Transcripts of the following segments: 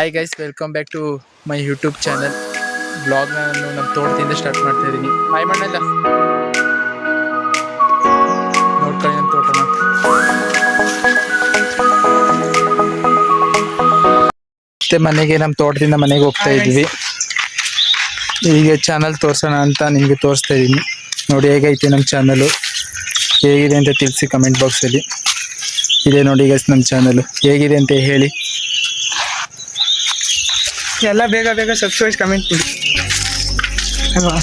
Hi guys, welcome back to my YouTube channel. Blog ನಾನು ನಮ್ಮ ತೋಟದಿಂದ start ಮಾಡ್ತಾ ಇದ್ದೀನಿ. ಹಾಯ್ ಮಣ್ಣಲ್ಲ, ನೋಡ್ಕೊಳ್ಳಿ ನಮ್ಮ ತೋಟನ. ಮತ್ತೆ ಮನೆಗೆ, ನಮ್ಮ ತೋಟದಿಂದ ಮನೆಗೆ ಹೋಗ್ತಾ ಇದ್ವಿ. ಈಗ ಚಾನಲ್ ತೋರ್ಸೋಣ ಅಂತ ನಿಮಗೆ ತೋರಿಸ್ತಾ ಇದ್ದೀನಿ. ನೋಡಿ ಹೇಗೈತೆ ನಮ್ಮ ಚಾನಲು, ಹೇಗಿದೆ ಅಂತ ತಿಳಿಸಿ ಕಮೆಂಟ್ ಬಾಕ್ಸಲ್ಲಿ. ಇದೆ ನೋಡಿ ಗೈಸ್ ನಮ್ಮ ಚಾನಲು, ಹೇಗಿದೆ ಅಂತ ಹೇಳಿ. ಎಲ್ಲ ಬೇಗ ಬೇಗ ಸಬ್ಸ್ಕ್ರೈಬ್ ಕಮೆಂಟ್ ಮಾಡಿ ಅಲ್ವಾ.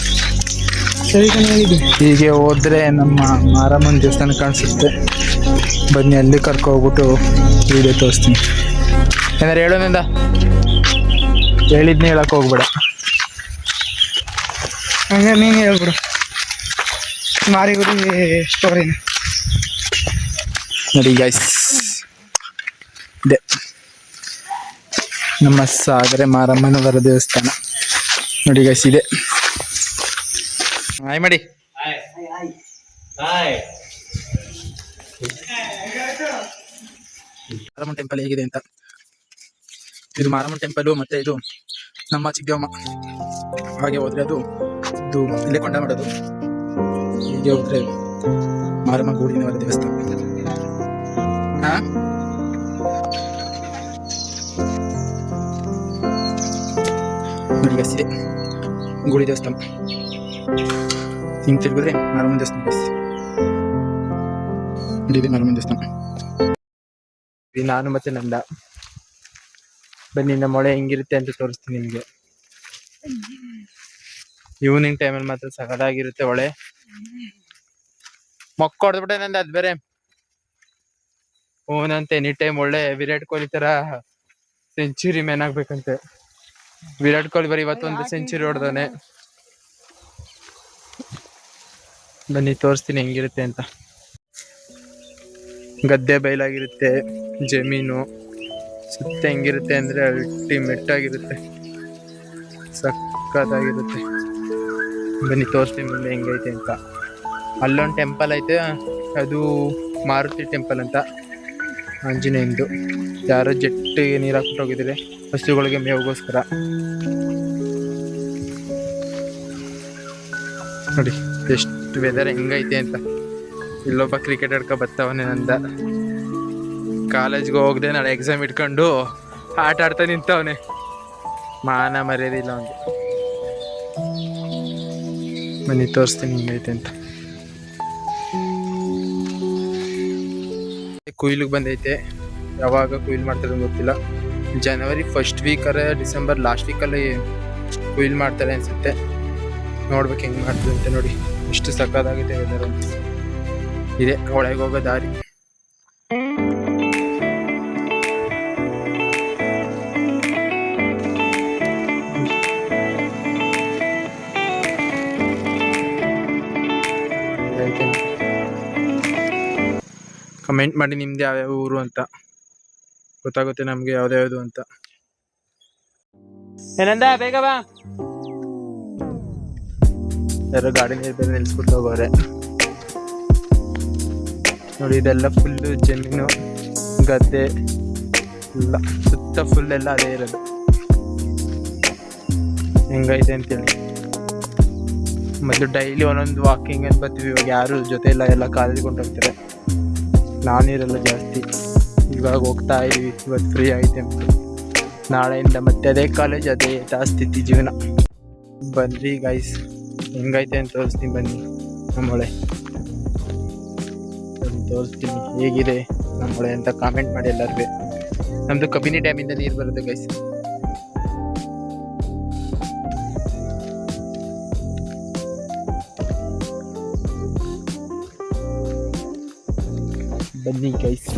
ಹೀಗೆ ಹೋದ್ರೆ ನಮ್ಮ ಮಾರಮ್ಮನ ದೇವಸ್ಥಾನ ಕಾಣಿಸುತ್ತೆ. ಬನ್ನಿ, ಅಲ್ಲಿ ಕರ್ಕೋಗ್ಬಿಟ್ಟು ವಿಡಿಯೋ ತೋರಿಸ್ತೀನಿ. ಏನಾರು ಹೇಳೋನಿಂದ ಹೇಳಿದ್ನೇ ಹೇಳಕ್ ಹೋಗ್ಬೇಡ. ಹಂಗೆ ನೀನು ಹೇಳ್ಬಿಡು ಮಾರಿಗುಡಿ ಸ್ಟೋರಿನ. ನೋಡಿ ಗೈಸ್, ಇದೆ ನಮ್ಮ ಸಾಗರೆ ಮಾರಮ್ಮನವರ ದೇವಸ್ಥಾನ. ನೋಡಿ ಗೈಸ್, ಇದೆ. ಹಾಯ್ ಮಾಡಿ. ಮಾರಮ್ಮನ ಟೆಂಪಲ್ ಹೇಗಿದೆ ಅಂತ. ಇದು ಮಾರಮ್ಮನ ಟೆಂಪಲ್, ಮತ್ತೆ ಇದು ನಮ್ಮ ಚಿಕ್ಕಮ್ಮ. ಹಾಗೆ ಹೋದ್ರೆ ಅದು ಇಲ್ಲೇ ಕೊಂಡ ಮಾಡೋದು. ಹೀಗೆ ಹೋದ್ರೆ ಮಾರಮ್ಮ ಗೂಡಿನವರ ದೇವಸ್ಥಾನ. ನೋಡಿ ಗೈಸ್, ಇದೆ ಗೂಡಿ ದೇವಸ್ಥಾನ. ಹಿಂಗೆ ತಿರುಗಿದ್ರೆ ಮಾರಮ್ಮನ ದೇವಸ್ಥಾನ ಗೈಸ್. ಇದೆ ಮಾರಮ್ಮನ ದೇವಸ್ಥಾನ. ನಾನು ಮತ್ತೆ ನಂದ ಬನ್ನಿ, ನಮ್ಮ ಮೊಳೆ ಹೆಂಗಿರುತ್ತೆ ಅಂತ ತೋರಿಸ್ತೀನಿ ನಿಮ್ಗೆ. ಈವ್ನಿಂಗ್ ಟೈಮಲ್ಲಿ ಮಾತ್ರ ಸಗದಾಗಿರುತ್ತೆ ಹೊಳೆ. ಮೊಕ್ಕ ಹೊಡೆದ್ಬಿಟ್ಟೆ ನಂದ, ಅದ್ ಬೇರೆ ಓನಂತೆ ಎನಿ ಟೈಮ್ ಒಳ್ಳೆ ವಿರಾಟ್ ಕೊಹ್ಲಿ ತರ ಸೆಂಚುರಿ ಮ್ಯಾನ್ ಆಗ್ಬೇಕಂತೆ. ವಿರಾಟ್ ಕೊಹ್ಲಿ ಬರೀ ಇವತ್ತೊಂದು ಸೆಂಚುರಿ ಹೊಡೆದಾನೆ. ಬನ್ನಿ ತೋರಿಸ್ತೀನಿ ಹೆಂಗಿರುತ್ತೆ ಅಂತ. ಗದ್ದೆ ಬಯಲಾಗಿರುತ್ತೆ, ಜಮೀನು ಸುತ್ತ ಹೆಂಗಿರುತ್ತೆ ಅಂದ್ರೆ ಅಲ್ಟಿಮೇಟ್ ಆಗಿರುತ್ತೆ, ಸಕ್ಕತ್ತಾಗಿರುತ್ತೆ. ಬನ್ನಿ ತೋರಿಸ್ತೀನಿ ಮುಂದೆ ಹೆಂಗೈತೆ ಅಂತ. ಅಲ್ಲೊಂದು ಟೆಂಪಲ್ ಐತೆ, ಅದು ಮಾರುತಿ ಟೆಂಪಲ್ ಅಂತ, ಆಂಜನೇಯಂದು. ಯಾರೋ ಜಟ್ಟಿಗೆ ನೀರು ಹಾಕ್ಬಿಟ್ಟು ಹೋಗಿದ್ದಾರೆ ಹಸುಗಳಿಗೆ ಮೇವಿಗೋಸ್ಕರ. ನೋಡಿ ಎಷ್ಟು ವೆದರ್ ಹೆಂಗೈತೆ ಅಂತ. ಇಲ್ಲೊಬ್ಬ ಕ್ರಿಕೆಟ್ ಆಡ್ಕೊ ಬರ್ತಾವನೆ ನಂದ. ಕಾಲೇಜ್ಗೆ ಹೋಗದೆ ನಾಳೆ ಎಕ್ಸಾಮ್ ಇಟ್ಕೊಂಡು ಆಟ ಆಡ್ತಾ ನಿಂತವನೆ. ಮಾನ ಮರ್ಯಾದಿಲ್ಲ ಅವನಿಗೆ. ಬನ್ನಿ ತೋರಿಸ್ತೀನಿ ಹೆಂಗೈತೆ ಅಂತ. ಕುಯ್ಲಿಗೆ ಬಂದೈತೆ. ಯಾವಾಗ ಕುಯ್ಲು ಮಾಡ್ತಾರೆ ಗೊತ್ತಿಲ್ಲ. ಜನವರಿ ಫಸ್ಟ್ ವೀಕರ ಡಿಸೆಂಬರ್ ಲಾಸ್ಟ್ ವೀಕಲ್ಲಿ ಕುಯ್ಲು ಮಾಡ್ತಾರೆ ಅನ್ಸುತ್ತೆ. ನೋಡ್ಬೇಕು ಹೆಂಗೆ ಮಾಡ್ತದೆ ಅಂತ. ನೋಡಿ ಎಷ್ಟು ಸಕ್ಕತ್ತಾಗುತ್ತೆ ವೆದರ್ ಅಂತ. ಇದೆ ಒಳಗೆ ಹೋಗೋ ದಾರಿ. ಕಮೆಂಟ್ ಮಾಡಿ ನಿಮ್ದು ಯಾವ್ಯಾವ ಊರು ಅಂತ, ಗೊತ್ತಾಗುತ್ತೆ ನಮ್ಗೆ ಯಾವ್ದು ಅಂತ. ಏನಂದ ಬೇಗ ಬಾ. ಯಾರೋ ಗಾಡಿ ನೀರು ಬೇರೆ ನಿಲ್ಸ್ಬಿಟ್ಟು ಹೋಗೋರೆ. ನೋಡಿ ಇದೆಲ್ಲ ಫುಲ್ಲು ಜಮೀನು, ಗದ್ದೆ ಎಲ್ಲ ಸುತ್ತ ಫುಲ್ ಎಲ್ಲ ಅದೇ ಇರೋದು. ಹೆಂಗೈತೆ ಅಂತೇಳಿ. ಮೊದಲು ಡೈಲಿ ಒಂದೊಂದು ವಾಕಿಂಗ್ ಅಂತ ಬರ್ತೀವಿ. ಇವಾಗ ಯಾರು ಜೊತೆ ಇಲ್ಲ, ಎಲ್ಲ ಕಾಲೇಜ್ಗೆ ಹೊಂಟೋಗ್ತಾರೆ. ನಾನಿರಲ್ಲ ಜಾಸ್ತಿ. ಇವಾಗ ಹೋಗ್ತಾ ಇದೀವಿ, ಇವತ್ತು ಫ್ರೀ ಐತೆ ಅಂತ. ನಾಳೆಯಿಂದ ಮತ್ತೆ ಅದೇ ಕಾಲೇಜ್, ಅದೇ ಸ್ಥಿತಿ ಜೀವನ. ಬನ್ರಿ ಗೈಸ್, ಹೆಂಗೈತೆ ಅಂತ ತೋರಿಸ್ತೀನಿ. ಬನ್ನಿ ನಮ್ಮ ಹೊಳೆ ತೋರಿಸ್ತೀನಿ ಹೇಗಿದೆ ನಮ್ಮ ಹೊಳೆ ಅಂತ. ಕಾಮೆಂಟ್ ಮಾಡಿ ಎಲ್ಲರಿಗೂ. ನಮ್ದು ಕಬಿನಿ ಡ್ಯಾಮಿಂದ ನೀರು ಬರುತ್ತೆ ಗೈಸ್. ಬನ್ನಿ ಗೈಸ್.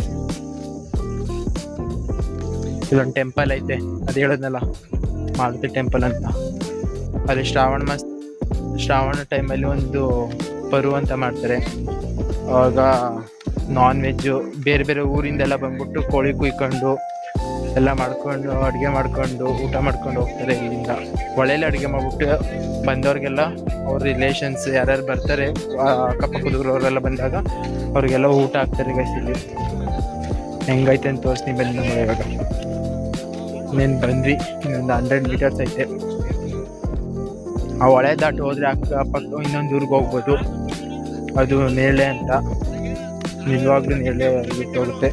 ಇಲ್ಲೊಂದು ಟೆಂಪಲ್ ಐತೆ, ಅದು ಹೇಳೋದ್ನಲ್ಲ ಮಾರುತಿ ಟೆಂಪಲ್ ಅಂತ. ಅಲ್ಲಿ ಶ್ರಾವಣ ಟೈಮಲ್ಲಿ ಒಂದು ಪರು ಅಂತ ಮಾಡ್ತಾರೆ. ಆವಾಗ ನಾನ್ ವೆಜ್ಜು ಬೇರೆ ಬೇರೆ ಊರಿಂದೆಲ್ಲ ಬಂದ್ಬಿಟ್ಟು ಕೋಳಿ ಕುಯ್ಕೊಂಡು ಎಲ್ಲ ಮಾಡ್ಕೊಂಡು ಅಡುಗೆ ಮಾಡ್ಕೊಂಡು ಊಟ ಮಾಡ್ಕೊಂಡು ಹೋಗ್ತಾರೆ. ಇಲ್ಲಿಂದ ಹೊಳೆಯಲ್ಲಿ ಅಡುಗೆ ಮಾಡ್ಬಿಟ್ಟು ಬಂದವ್ರಿಗೆಲ್ಲ ಅವ್ರ ರಿಲೇಷನ್ಸ್ ಯಾರ್ಯಾರು ಬರ್ತಾರೆ, ಅಕ್ಕಪಕ್ಕದವರೆಲ್ಲ ಬಂದಾಗ ಅವ್ರಿಗೆಲ್ಲ ಊಟ ಹಾಕ್ತಾರೆ ಗೈಸ್. ಇಲ್ಲಿ ಹೆಂಗೈತೆ ಅಂತ ತೋರಿಸ್ತೀನಿ ಬನ್ನಿ ನಮ್ಮ ಇವಾಗ. ಇನ್ನೇನು ಬಂದ್ವಿ, ಇನ್ನೊಂದು 100 ಮೀಟರ್ಸ್ ಐತೆ. ಆ ಹೊಳೆ ದಾಟಿ ಹೋದ್ರೆ ಅಕ್ಕಪಕ್ಕ ಇನ್ನೊಂದು ಊರಿಗೆ ಹೋಗ್ಬೋದು. ಅದು ನೇರಳೆ ಅಂತ, ನಿಜವಾಗ್ಲೂ ನೇರಳೆ ಹೋಗುತ್ತೆ.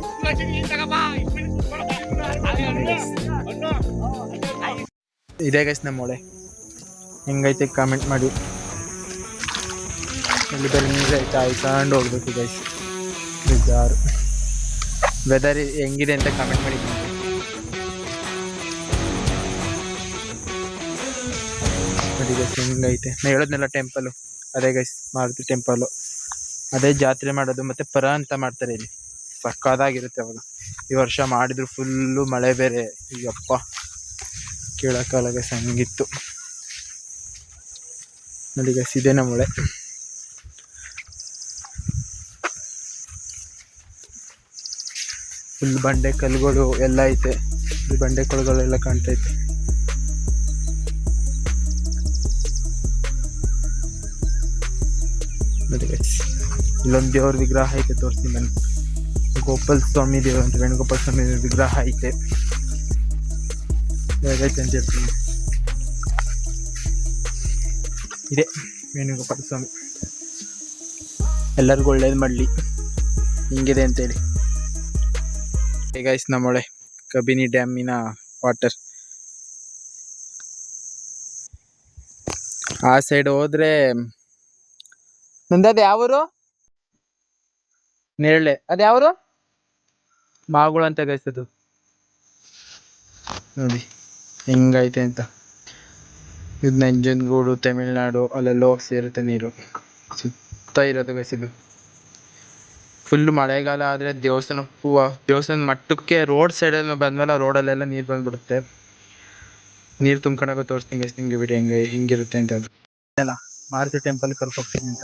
ಇದೇ ಗೈಸ್ ನಮ್ಮ ಹೊಳೆ, ಹೆಂಗೈತೆ ಕಾಮೆಂಟ್ ಮಾಡಿ. ಇಲ್ಲಿ ಬರೀ ನೀರೈತೆ, ಆಯ್ಕೊಂಡು ಹೋಗ್ಬೇಕು ಗೈಸ್. ಬೇಜಾರು. ವೆದರ್ ಹೆಂಗಿದೆ ಅಂತ ಕಾಮೆಂಟ್ ಮಾಡಿ. ನೋಡಿ ಗೈಸ್ ಹೆಂಗೈತೆ. ನಾ ಹೇಳೋದ್ನೆಲ್ಲ ಟೆಂಪಲು ಅದೇ ಗೈಸ್, ಮಾರುತಿ ಟೆಂಪಲು ಅದೇ. ಜಾತ್ರೆ ಮಾಡೋದು ಮತ್ತೆ ಪರ ಅಂತ ಮಾಡ್ತಾರೆ ಇಲ್ಲಿ, ಸಕ್ಕದಾಗಿರುತ್ತೆ ಅವಾಗ. ಈ ವರ್ಷ ಮಾಡಿದ್ರು ಫುಲ್ಲು ಮಳೆ ಬೇರೆ, ಅಯ್ಯಪ್ಪ ಕೇಳೋಕ್ಕಾಗಲ್ಲ ಗೈಸ್, ಹಂಗಿತ್ತು. ನೋಡಿ ಗೈಸ್ ಇದೇ ನಮ್ಮ ಹೊಳೆ. ಫುಲ್ ಬಂಡೆ ಕಲ್ಲುಗಳು ಎಲ್ಲ ಐತೆ. ಈ ಬಂಡೆ ಕಲ್ಲುಗಳೆಲ್ಲ ಕಾಣ್ತೈತೆ. ನೋಡಿ ಗೈಸ್ ಇಲ್ಲೊಂದು ದೇವ್ರ ವಿಗ್ರಹ ಐತೆ, ತೋರಿಸ್ತೀನಿ ಬನ್ನಿ. ಗೋಪಾಲ ಸ್ವಾಮಿ ದೇವ್ರ ಅಂತ, ವೇಣುಗೋಪಾಲ ಸ್ವಾಮಿ ವಿಗ್ರಹ ಐತೆ. ಹೇಗೈತೆ ಅಂತ ಹೇಳ್ತೀನಿ. ಇದೆ ವೇಣುಗೋಪಾಲ ಸ್ವಾಮಿ. ಎಲ್ಲರಿಗೂ ಒಳ್ಳೇದು ಮಾಡಲಿ. ಹಿಂಗಿದೆ ಅಂತೇಳಿ. ಗೈಸ್ ನಮ್ಮ ಹೊಳೆ ಕಬಿನಿ ಡ್ಯಾಮಿನ ವಾಟರ್. ಆ ಸೈಡ್ ಹೋದ್ರೆ ನಂದದು ಯಾವೂರು? ನೇರಳೆ. ಅದು ಯಾವರು? ಮಾಗುಳು ಅಂತ ಗೈಸ್ ಅದು. ನೋಡಿ ಹೆಂಗೈತೆ ಅಂತ. ಇದು ನಂಜನಗೂಡು, ತಮಿಳ್ನಾಡು ಅಲ್ಲೆಲ್ಲ ಹೋಗಿ ಸೇರುತ್ತೆ ನೀರು. ಸುತ್ತ ಇರೋದು ಗೈಸ್ ಇದು. ಫುಲ್ ಮಳೆಗಾಲ ಆದರೆ ದೇವಸ್ಥಾನ ಮಟ್ಟಕ್ಕೆ ರೋಡ್ ಸೈಡಲ್ಲಿ ಬಂದ್ಮೇಲೆ ರೋಡಲ್ಲೆಲ್ಲ ನೀರು ಬಂದ್ಬಿಡುತ್ತೆ. ನೀರು ತುಂಬ್ಕೊಂಡಾಗ ತೋರಿಸ್ತೀನಿ ಗೈಸ್ ನಿಮಗೆ ವಿಡಿಯೋ ಹಿಂಗಿರುತ್ತೆ ಅಂತ. ಅದು ಅಲ್ಲ ಮಾರುತಿ ಟೆಂಪಲ್ ಕರ್ಕೋಗ್ತೀನಿ ಅಂತ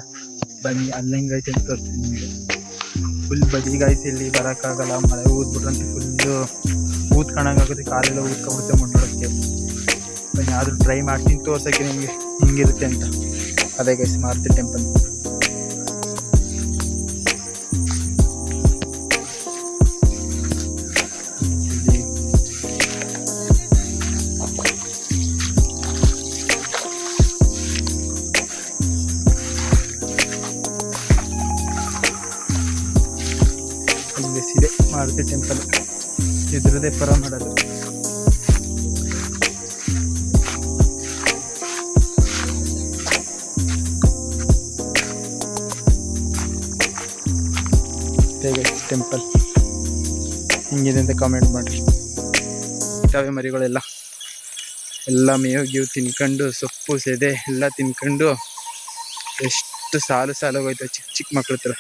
ಬನ್ನಿ, ಅಲ್ಲಿ ಹೆಂಗೈತೆ ಅಂತ ತೋರಿಸ್ತೀನಿ ನಿಮಗೆ. ಫುಲ್ ಬದಿ ಗೈಸ್, ಇಲ್ಲಿ ಬರೋಕ್ಕಾಗಲ್ಲ, ಮಳೆ ಊದ್ಬಿಟ್ರಂತೆ ಫುಲ್ಲು ಊದ್ಕೊಳಂಗಾಗುತ್ತೆ, ಕಾಲೆಲ್ಲ ಊದ್ಕೊಂಡ್ಬಿಡುತ್ತೆ ಮುನ್ನೋಡಕ್ಕೆ. ಬನ್ನಿ ಆದರೂ ಟ್ರೈ ಮಾಡ್ತೀನಿ ತೋರ್ಸೋಕ್ಕೆ ನಿಮಗೆ ಹಿಂಗಿರುತ್ತೆ ಅಂತ. ಅದೇ ಗೈಸ್ ಮಾರುತಿ ಟೆಂಪಲ್. ಇದೆ ಮಾರುತಿ ಟೆಂಪಲ್, ಇದ್ರದ್ದೇ ಪರ ಮಾಡೋದು. ಟೆಂಪಲ್ ಹಿಂಗಿದೆ ಅಂತ ಕಾಮೆಂಟ್ ಮಾಡಿರಿ. ಇದ್ದಾವೆ ಮರಿಗಳೆಲ್ಲ, ಎಲ್ಲ ಮೇವು ತಿನ್ಕೊಂಡು, ಸೊಪ್ಪು ಸೆದೆ ಎಲ್ಲ ತಿನ್ಕೊಂಡು ಎಷ್ಟು ಸಾಲು ಹೋಯ್ತು ಚಿಕ್ಕ ಚಿಕ್ಕ ಮಕ್ಳ ಹತ್ರ.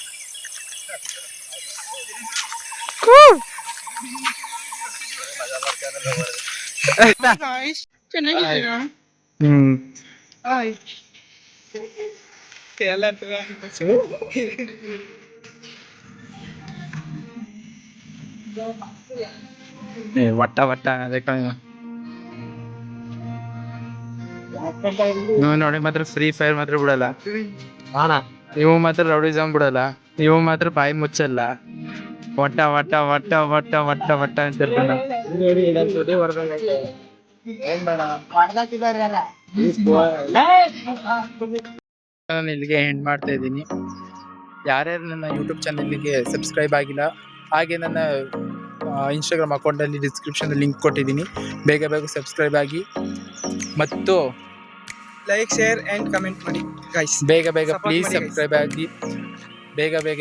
ವಟ್ಟ ಅದಕ್ಕೆ ನೋಡಿ ಮಾತ್ರ ಫ್ರೀ ಫೈರ್ ಮಾತ್ರ ಬಿಡಲ್ಲ ಇವು, ಮಾತ್ರ ರೌಡಿಸಮ್ ಬಿಡಲ್ಲ ಇವು, ಮಾತ್ರ ಬಾಯಿ ಮುಚ್ಚಲ್ಲ. ವಟ್ಟ ಅಂತ ನಾನು ಇಲ್ಲಿಗೆ ಎಂಡ್ ಮಾಡ್ತಾ ಇದ್ದೀನಿ. ಯಾರ್ಯಾರು ನನ್ನ ಯೂಟ್ಯೂಬ್ ಚಾನಲ್ಗೆ ಸಬ್ಸ್ಕ್ರೈಬ್ ಆಗಿಲ್ಲ, ಹಾಗೆ ನನ್ನ ಇನ್ಸ್ಟಾಗ್ರಾಮ್ ಅಕೌಂಟಲ್ಲಿ ಡಿಸ್ಕ್ರಿಪ್ಷನಲ್ಲಿ ಲಿಂಕ್ ಕೊಟ್ಟಿದ್ದೀನಿ, ಬೇಗ ಸಬ್ಸ್ಕ್ರೈಬ್ ಆಗಿ ಮತ್ತು ಲೈಕ್, ಶೇರ್ ಆ್ಯಂಡ್ ಕಮೆಂಟ್ ಮಾಡಿ ಗೈಸ್. ಬೇಗ ಪ್ಲೀಸ್ ಸಬ್ಸ್ಕ್ರೈಬ್ ಆಗಿ ಬೇಗ